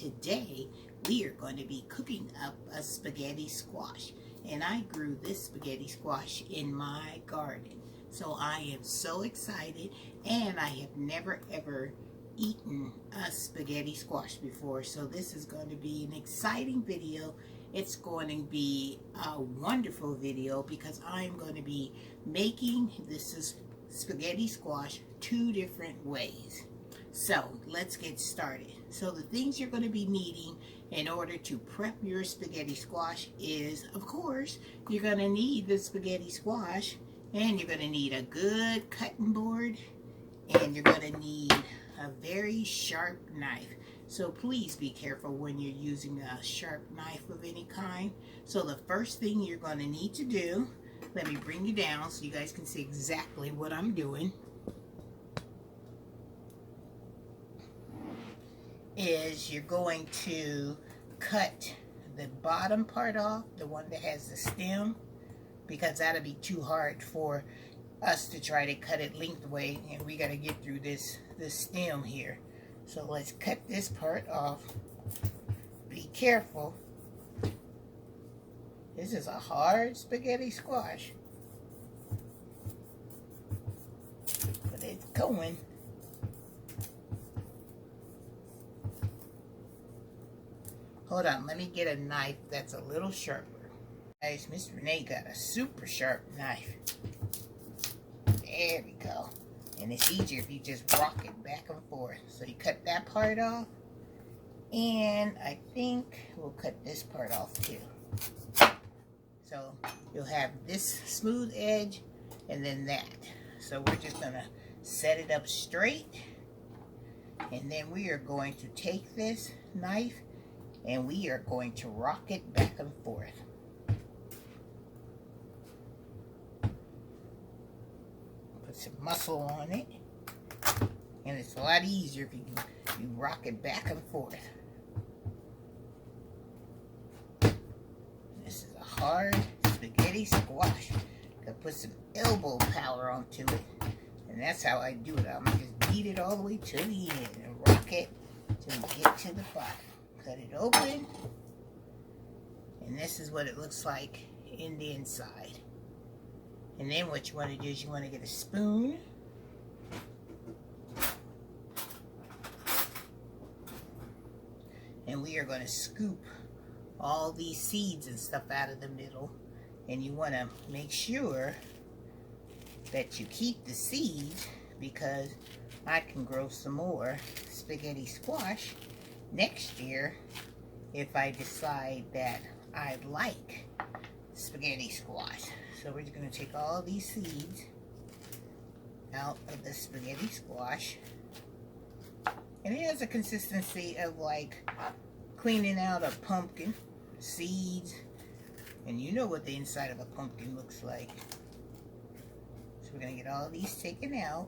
today we are going to be cooking up a spaghetti squash. And I grew this spaghetti squash in my garden. So I am so excited, and I have never ever eaten a spaghetti squash before. So this is going to be an exciting video. It's going to be a wonderful video because I'm going to be making this spaghetti squash 2 different ways. So let's get started. So the things you're going to be needing in order to prep your spaghetti squash is, of course, you're going to need the spaghetti squash, and you're going to need a good cutting board, and you're going to need a very sharp knife. So please be careful when you're using a sharp knife of any kind. So the first thing you're going to need to do, let me bring you down so you guys can see exactly what I'm doing, is you're going to cut the bottom part off, the one that has the stem, because that'll be too hard for us to try to cut it lengthwise, and we got to get through this stem here. So let's cut this part off. Be careful. This is a hard spaghetti squash, but it's going. Hold on, let me get a knife that's a little sharper. Guys, Miss Renee got a super sharp knife. There we go. And it's easier if you just rock it back and forth. So you cut that part off. And I think we'll cut this part off too. So you'll have this smooth edge and then that. So we're just going to set it up straight. And then we are going to take this knife and we are going to rock it back and forth. Put some muscle on it. And it's a lot easier if you rock it back and forth. This is a hard spaghetti squash. Gotta put some elbow power onto it. And that's how I do it. I'm gonna just beat it all the way to the end and rock it till we get to the bottom. Cut it open, and this is what it looks like in the inside. And then what you want to do is you want to get a spoon, and we are going to scoop all these seeds and stuff out of the middle. And you want to make sure that you keep the seeds, because I can grow some more spaghetti squash next year if I decide that I like spaghetti squash. So we're just going to take all these seeds out of the spaghetti squash. And it has a consistency of like cleaning out a pumpkin seeds. And you know what the inside of a pumpkin looks like. So we're going to get all these taken out.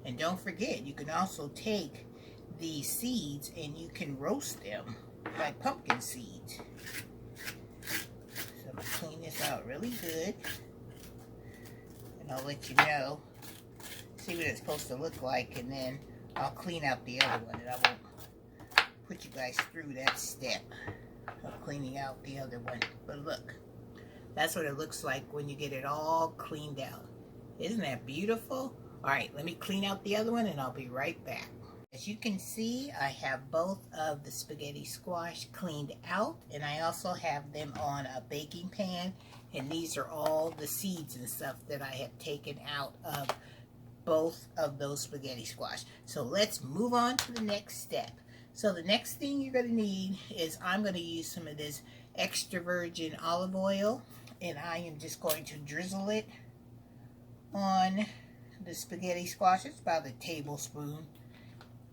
And don't forget, you can also take these seeds and you can roast them like pumpkin seeds. So I'm going to clean this out really good. And I'll let you know, see what it's supposed to look like, and then I'll clean out the other one. And I won't put you guys through that step of cleaning out the other one. But look, that's what it looks like when you get it all cleaned out. Isn't that beautiful? Alright, let me clean out the other one and I'll be right back. As you can see, I have both of the spaghetti squash cleaned out, and I also have them on a baking pan, and these are all the seeds and stuff that I have taken out of both of those spaghetti squash. So let's move on to the next step. So the next thing you're going to need is, I'm going to use some of this extra virgin olive oil, and I am just going to drizzle it on the spaghetti squash. It's about a tablespoon.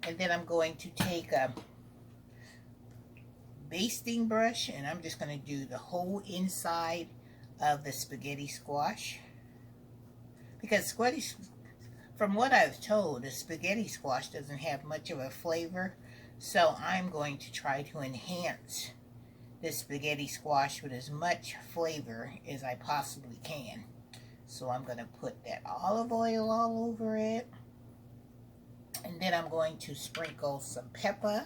And then I'm going to take a basting brush, and I'm just going to do the whole inside of the spaghetti squash, because from what I've told, the spaghetti squash doesn't have much of a flavor. So I'm going to try to enhance this spaghetti squash with as much flavor as I possibly can. So I'm going to put that olive oil all over it. And then I'm going to sprinkle some pepper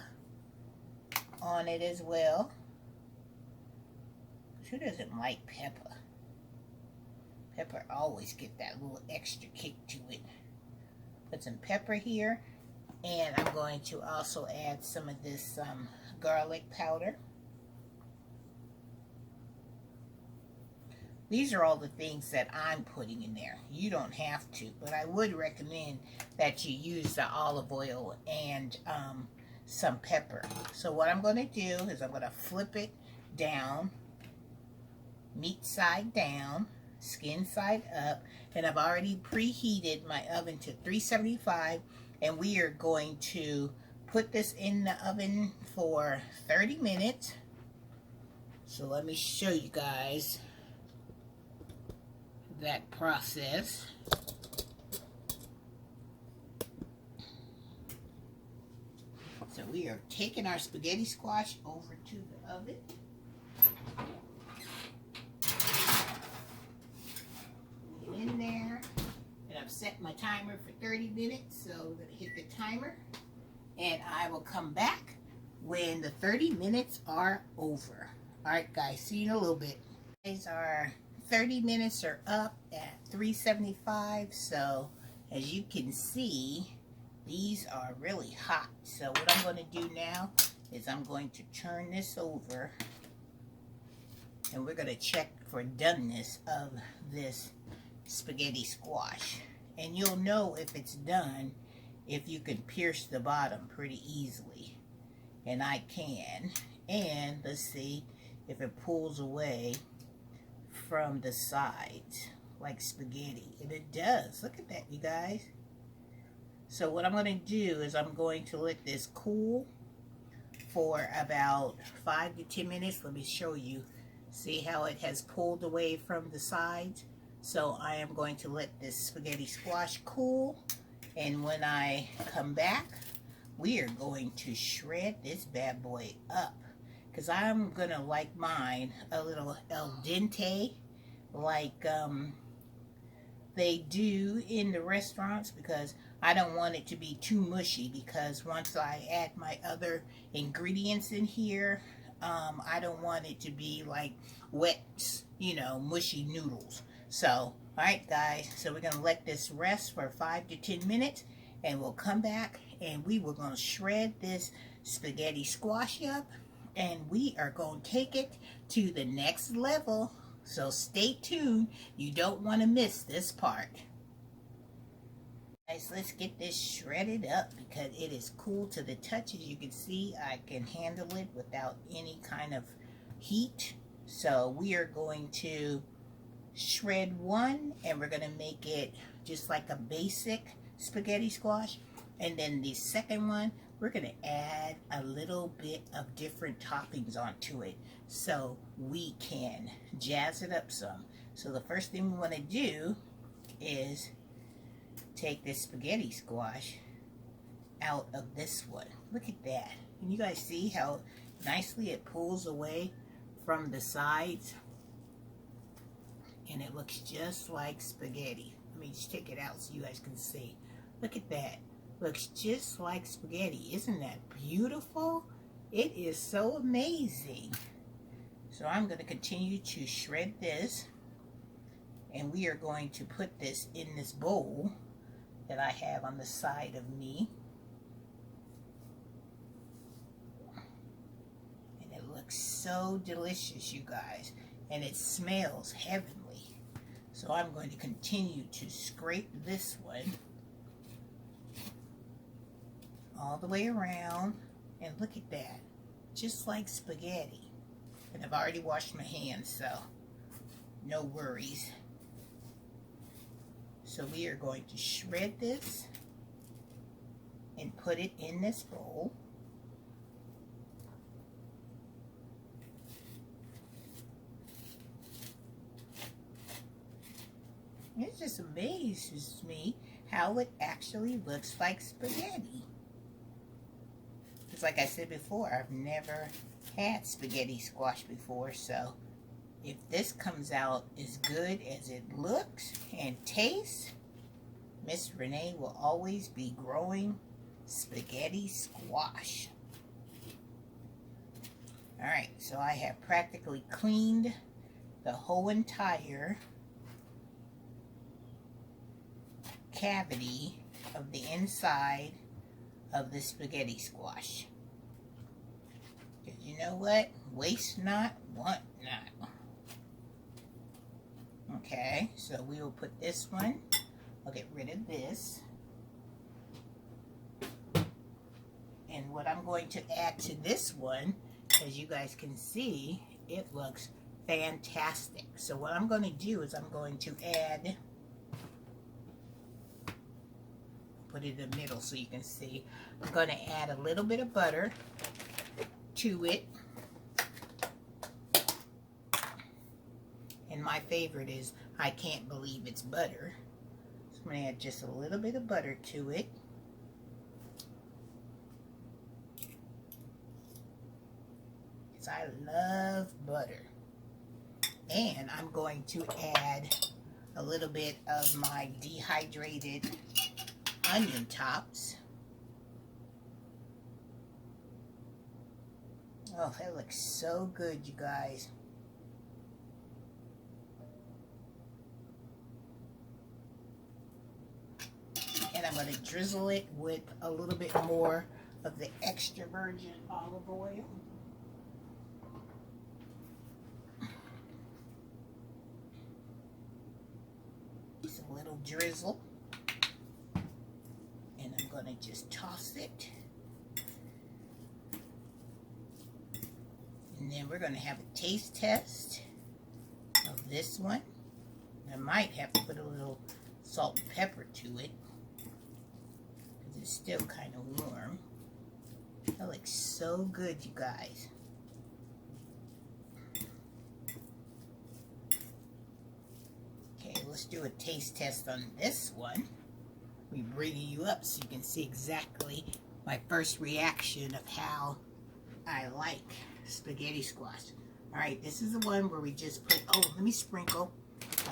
on it as well. Who doesn't like pepper? Pepper always get that little extra kick to it. Put some pepper here. And I'm going to also add some of this garlic powder. These are all the things that I'm putting in there. You don't have to, but I would recommend that you use the olive oil and some pepper. So what I'm going to do is I'm going to flip it down, meat side down, skin side up, and I've already preheated my oven to 375, and we are going to put this in the oven for 30 minutes. So let me show you guys that process. So we are taking our spaghetti squash over to the oven. Get in there, and I've set my timer for 30 minutes, so I'm going to hit the timer, and I will come back when the 30 minutes are over. Alright guys, see you in a little bit. These are 30 minutes are up at 375, so as you can see, these are really hot. So what I'm going to do now is I'm going to turn this over, and we're going to check for doneness of this spaghetti squash. And you'll know if it's done if you can pierce the bottom pretty easily. And I can. And let's see if it pulls away from the sides like spaghetti. And it does. Look at that, you guys. So what I'm going to do is I'm going to let this cool for about 5 to 10 minutes. Let me show you. See how it has pulled away from the sides? So I am going to let this spaghetti squash cool. And when I come back, we are going to shred this bad boy up. Because I'm going to like mine a little al dente, like they do in the restaurants, because I don't want it to be too mushy, because once I add my other ingredients in here, I don't want it to be like wet, you know, mushy noodles. So, alright guys, so we're going to let this rest for 5 to 10 minutes, and we'll come back and we were going to shred this spaghetti squash up, and we are going to take it to the next level. So stay tuned. You don't want to miss this part. Guys, let's get this shredded up because it is cool to the touch. As you can see, I can handle it without any kind of heat. So we are going to shred one, and we're going to make it just like a basic spaghetti squash. And then the second one, we're going to add a little bit of different toppings onto it so we can jazz it up some. So the first thing we want to do is take this spaghetti squash out of this one. Look at that. Can you guys see how nicely it pulls away from the sides? And it looks just like spaghetti. Let me just take it out so you guys can see. Look at that. Looks just like spaghetti. Isn't that beautiful? It is so amazing. So I'm going to continue to shred this, and we are going to put this in this bowl that I have on the side of me. And it looks so delicious, you guys, and it smells heavenly. So I'm going to continue to scrape this one all the way around, and look at that, just like spaghetti. And I've already washed my hands, so no worries. So we are going to shred this and put it in this bowl. It just amazes me how it actually looks like spaghetti. Like I said before, I've never had spaghetti squash before, so if this comes out as good as it looks and tastes, Miss Renee will always be growing spaghetti squash. Alright, so I have practically cleaned the whole entire cavity of the inside of the spaghetti squash. Because you know what? Waste not, want not. Okay, so we will put this one. I'll get rid of this. And what I'm going to add to this one, as you guys can see, it looks fantastic. So what I'm going to do is I'm going to add, put it in the middle so you can see. I'm going to add a little bit of butter to it. And my favorite is, I can't believe it's butter. So I'm going to add just a little bit of butter to it. Because I love butter. And I'm going to add a little bit of my dehydrated onion tops. Oh, that looks so good, you guys. And I'm going to drizzle it with a little bit more of the extra virgin olive oil. Just a little drizzle. And I'm going to just toss it. And then we're going to have a taste test of this one. I might have to put a little salt and pepper to it, because it's still kind of warm. That looks so good, you guys. Okay, let's do a taste test on this one. We bring you up so you can see exactly my first reaction of how I like spaghetti squash. Alright, this is the one where we just put, oh, let me sprinkle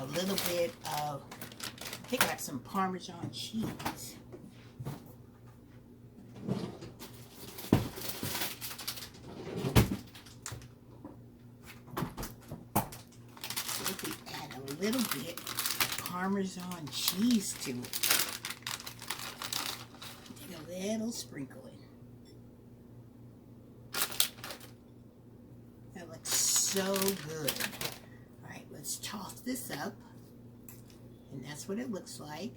a little bit of, I think I have some Parmesan cheese. So if we add a little bit of Parmesan cheese to it, take a little sprinkling. That looks so good. Alright, let's toss this up. And that's what it looks like.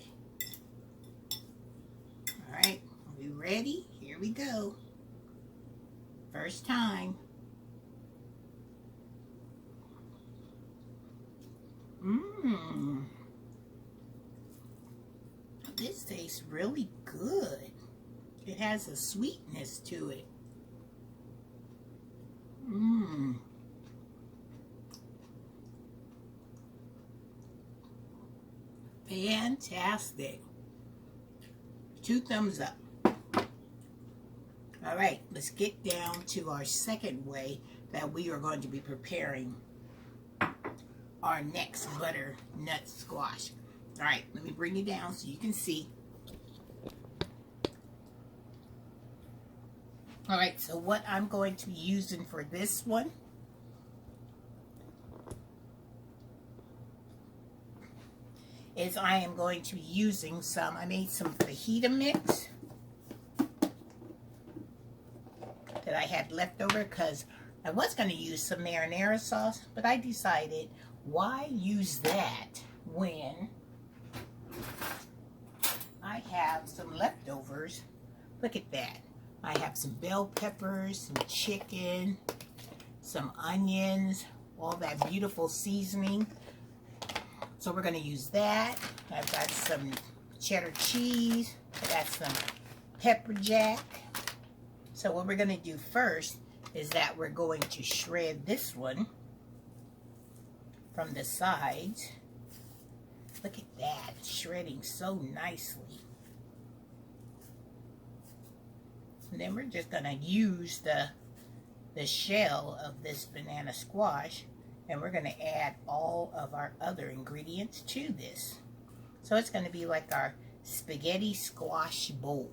Alright, are we ready? Here we go. First time. Mmm. This tastes really good. It has a sweetness to it. Mmm. Fantastic. 2 thumbs up. All right, let's get down to our second way that we are going to be preparing our next butternut squash. All right, let me bring you down so you can see. All right, so what I'm going to be using for this one is I am going to be using some, I made some fajita mix that I had left over because I was going to use some marinara sauce, but I decided why use that when I have some leftovers. Look at that. I have some bell peppers, some chicken, some onions, all that beautiful seasoning. So we're going to use that. I've got some cheddar cheese. I got some pepper jack. So what we're going to do first is that we're going to shred this one from the sides. Look at that. It's shredding so nicely. And then we're just going to use the shell of this banana squash, and we're going to add all of our other ingredients to this. So it's going to be like our spaghetti squash bowl.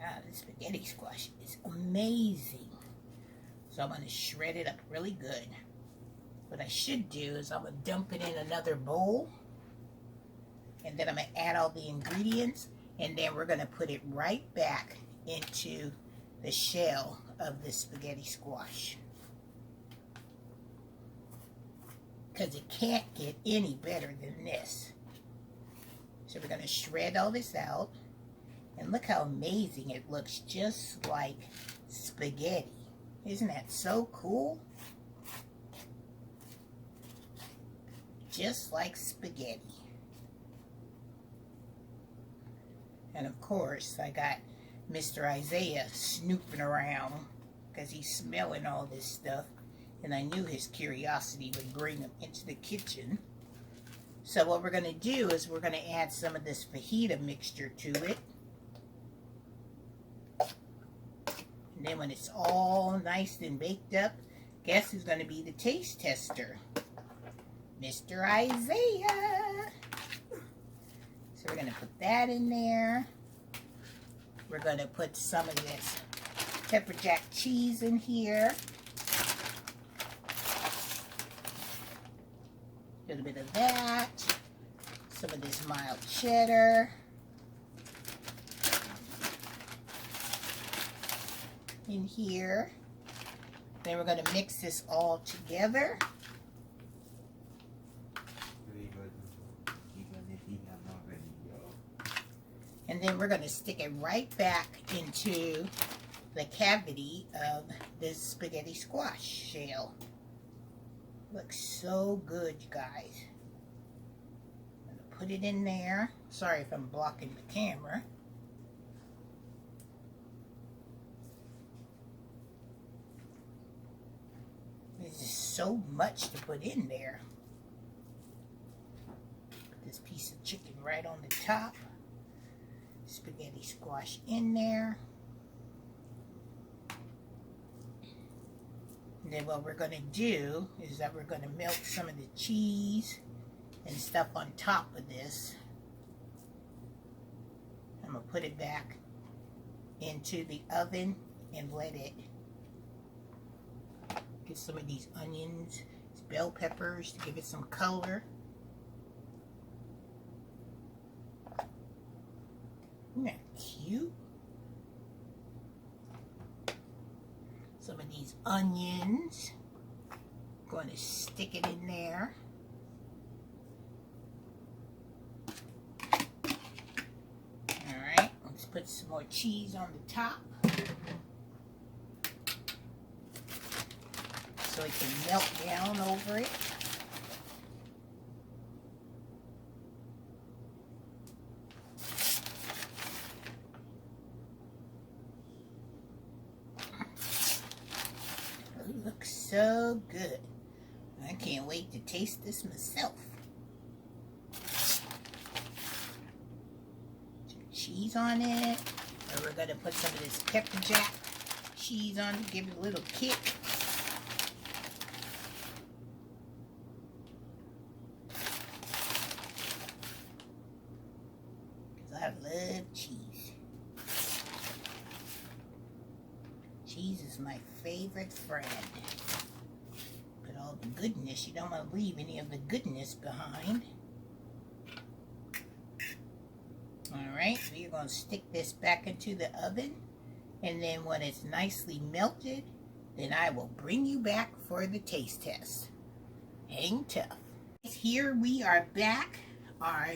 Ah, the spaghetti squash is amazing. So I'm going to shred it up really good. What I should do is I'm going to dump it in another bowl. And then I'm going to add all the ingredients. And then we're going to put it right back into the shell of the spaghetti squash. Because it can't get any better than this. So we're going to shred all this out. And look how amazing it looks, just like spaghetti. Isn't that so cool? Just like spaghetti. And of course, I got Mr. Isaiah snooping around because he's smelling all this stuff. And I knew his curiosity would bring him into the kitchen. So what we're going to do is we're going to add some of this fajita mixture to it. And then when it's all nice and baked up, guess who's going to be the taste tester? Mr. Isaiah. So we're going to put that in there. We're going to put some of this pepper jack cheese in here. A little bit of that. Some of this mild cheddar. In here. Then we're going to mix this all together. And then we're going to stick it right back into the cavity of this spaghetti squash shell. Looks so good, you guys. I'm going to put it in there. Sorry if I'm blocking the camera. There's just so much to put in there. Put this piece of chicken right on the top. Spaghetti squash in there. And then what we're going to do is that we're going to melt some of the cheese and stuff on top of this. I'm going to put it back into the oven and let it get some of these onions, bell peppers to give it some color. Isn't that cute? Some of these onions. Going to stick it in there. Alright, let's put some more cheese on the top. So it can melt down over it. It looks so good. I can't wait to taste this myself. Some cheese on it. And we're going to put some of this pepper jack cheese on to give it a little kick. I love cheese. Cheese is my favorite friend. But all the goodness, you don't want to leave any of the goodness behind. Alright, so you're going to stick this back into the oven. And then when it's nicely melted, then I will bring you back for the taste test. Hang tough. Here we are back. Our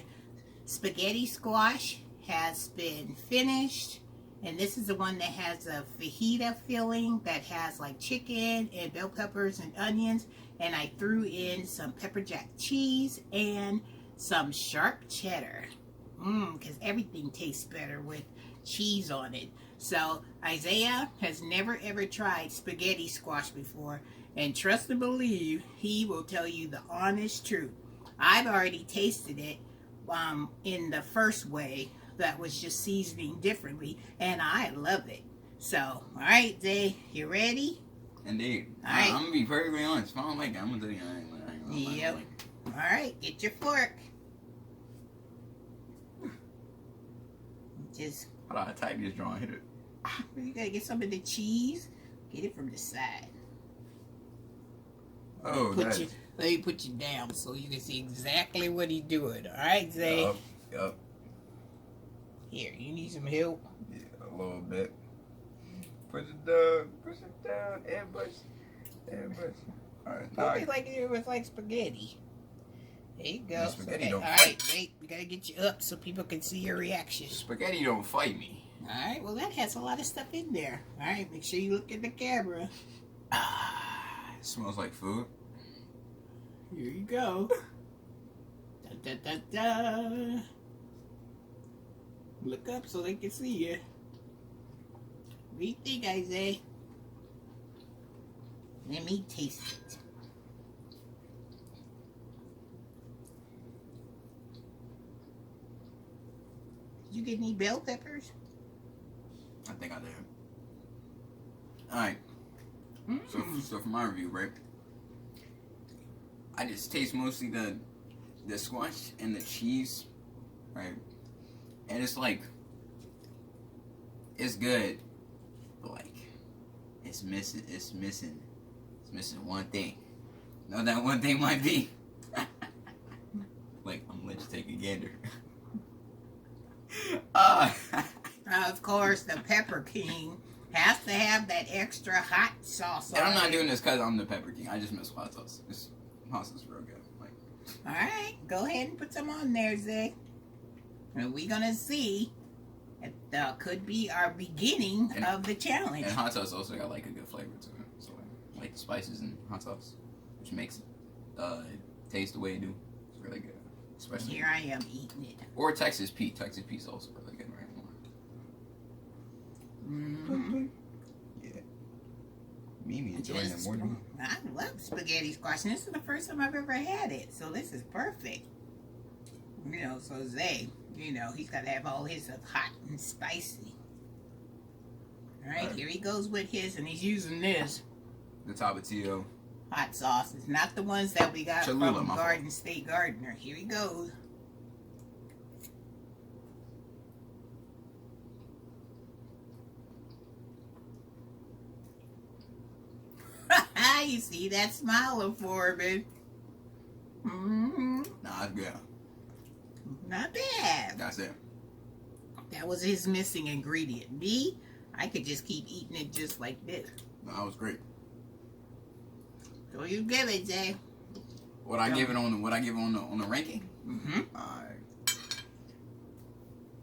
spaghetti squash has been finished, and this is the one that has a fajita filling that has like chicken and bell peppers and onions, and I threw in some pepper jack cheese and some sharp cheddar because everything tastes better with cheese on it. So Isaiah has never ever tried spaghetti squash before, and trust and believe, he will tell you the honest truth. I've already tasted it in the first way that was just seasoning differently, and I love it. So, all right, Zay, you ready? Indeed. All right. I'm gonna be perfectly honest. If I don't like it, I'm gonna tell you I ain't gonna Yep. like it. All right, get your fork. Just. How do I type this drawing? Hit it. You gotta get some of the cheese. Get it from the side. Oh, let me put you down so you can see exactly what he's doing. All right, Zay. Yup. Here, you need some help? Yeah, a little bit. Push it down. Push it down. Airbrush. All right. It was like spaghetti. There you go. Yeah, spaghetti don't all right, wait. We gotta get you up so people can see your reaction. Spaghetti don't fight me. All right. Well, that has a lot of stuff in there. All right. Make sure you look at the camera. It smells like food. Here you go. Da, da, da, da. Look up so they can see you. What do you think, Isaiah? Let me taste it. Did you get any bell peppers? I think I did. Alright. So for my review, right? I just taste mostly the squash and the cheese, right? And it's like, it's good, but like, it's missing one thing. You know that one thing might be? Like, I'm gonna let you take a gander. Of course, the Pepper King has to have that extra hot sauce on it. And I'm not doing this because I'm the Pepper King. I just miss hot sauce. Hot sauce is real good. Like, alright, go ahead and put some on there, Zay. And we're gonna see. It could be our beginning of the challenge. And hot sauce also got like a good flavor to it. So like the spices and hot sauce, which makes it taste the way it do. It's really good. Especially here I am eating it. Or Texas Pete. Texas Pete's also really good right now. Yeah. Mimi enjoying it more than me. I love spaghetti squash, and this is the first time I've ever had it, so this is perfect. You know, so Zay, you know, he's got to have all his stuff hot and spicy. All right, here he goes with his, and he's using this. The Tapatio hot sauce. It's not the ones that we got Cholula, from Garden State Gardener. Here he goes. You see that smile of Foreman? Mm-hmm. Nah, it's good. Not bad. That's it. That was his missing ingredient. Me, I could just keep eating it just like this. No, that was great. So you give it, Jay. What I give it on the ranking? Mm-hmm. Alright.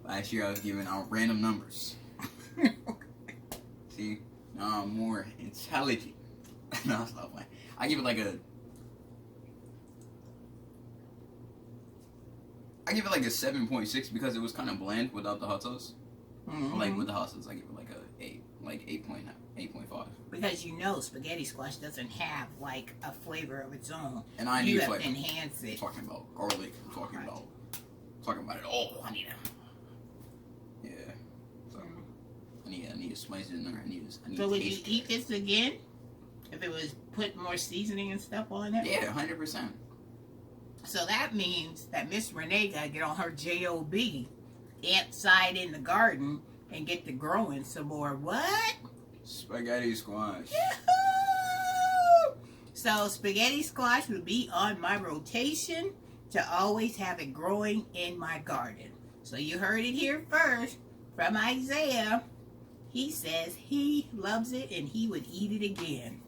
Last year I was giving out random numbers. See? Now I'm more intelligent. No, stop playing. I give it like a 7.6 because it was kind of bland without the hot sauce. Mm-hmm. Like with the hot sauce, I give it like a 8, like 8.5. Because you know spaghetti squash doesn't have like a flavor of its own. And I you need have flavor. to enhance it. I'm talking about garlic. I'm talking about it all. I need it. Yeah. So I need to spice it in there. I need so would you eat this again if it was put more seasoning and stuff on it? Yeah, 100%. So that means that Miss Renee got to get on her job outside in the garden and get to growing some more. What? Spaghetti squash. Yahoo! So spaghetti squash would be on my rotation to always have it growing in my garden. So you heard it here first from Isaiah. He says he loves it and he would eat it again.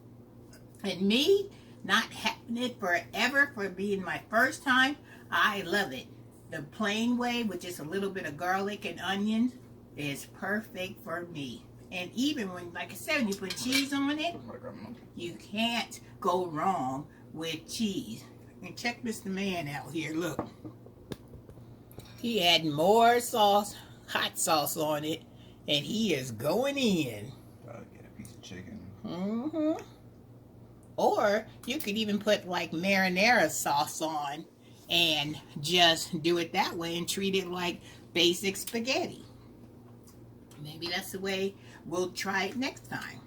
And me, not having it forever for being my first time, I love it. The plain way with just a little bit of garlic and onions is perfect for me. And even when, like I said, when you put cheese on it, you can't go wrong with cheese. And check Mr. Man out here, look. He had more sauce, hot sauce on it, and he is going in. Gotta get a piece of chicken. Mm-hmm. Or you could even put like marinara sauce on and just do it that way and treat it like basic spaghetti. Maybe that's the way we'll try it next time.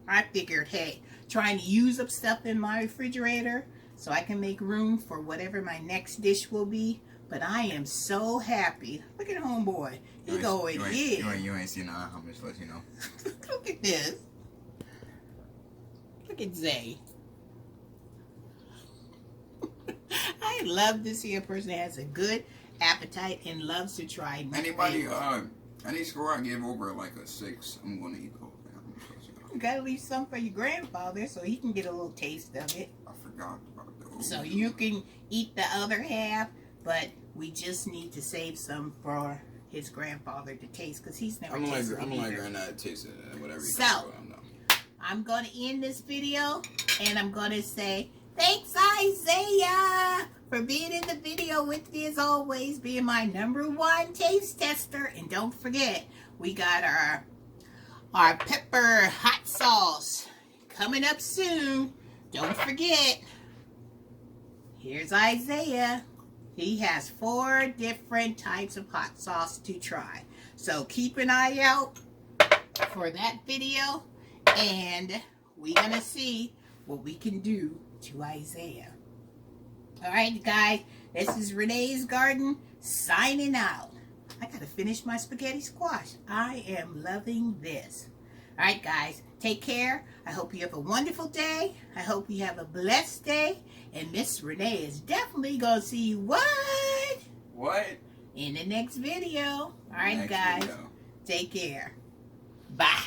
I figured, hey, trying to use up stuff in my refrigerator so I can make room for whatever my next dish will be. But I am so happy. Look at homeboy. He going in. You ain't seen how much less, you know. Look at this. Look at Zay. I love to see a person that has a good appetite and loves to try new Anybody, things. any score I give over like a 6, I'm gonna eat the whole thing. You gotta leave some for your grandfather so he can get a little taste of it. I forgot about those. So you can eat the other half, but we just need to save some for his grandfather to taste because he's never tasted it. I'm like granddad tasted it, whatever. So I'm gonna end this video and I'm gonna say thanks Isaiah for being in the video with me as always, being my #1 taste tester. And don't forget, we got our pepper hot sauce coming up soon. Don't forget. Here's Isaiah. He has 4 different types of hot sauce to try. So keep an eye out for that video. And we're going to see what we can do to Isaiah. Alright guys, this is Renee's Garden signing out. I got to finish my spaghetti squash. I am loving this. Alright guys, take care. I hope you have a wonderful day. I hope you have a blessed day. And Miss Renee is definitely going to see you what? In the next video. Alright guys, take care. Bye.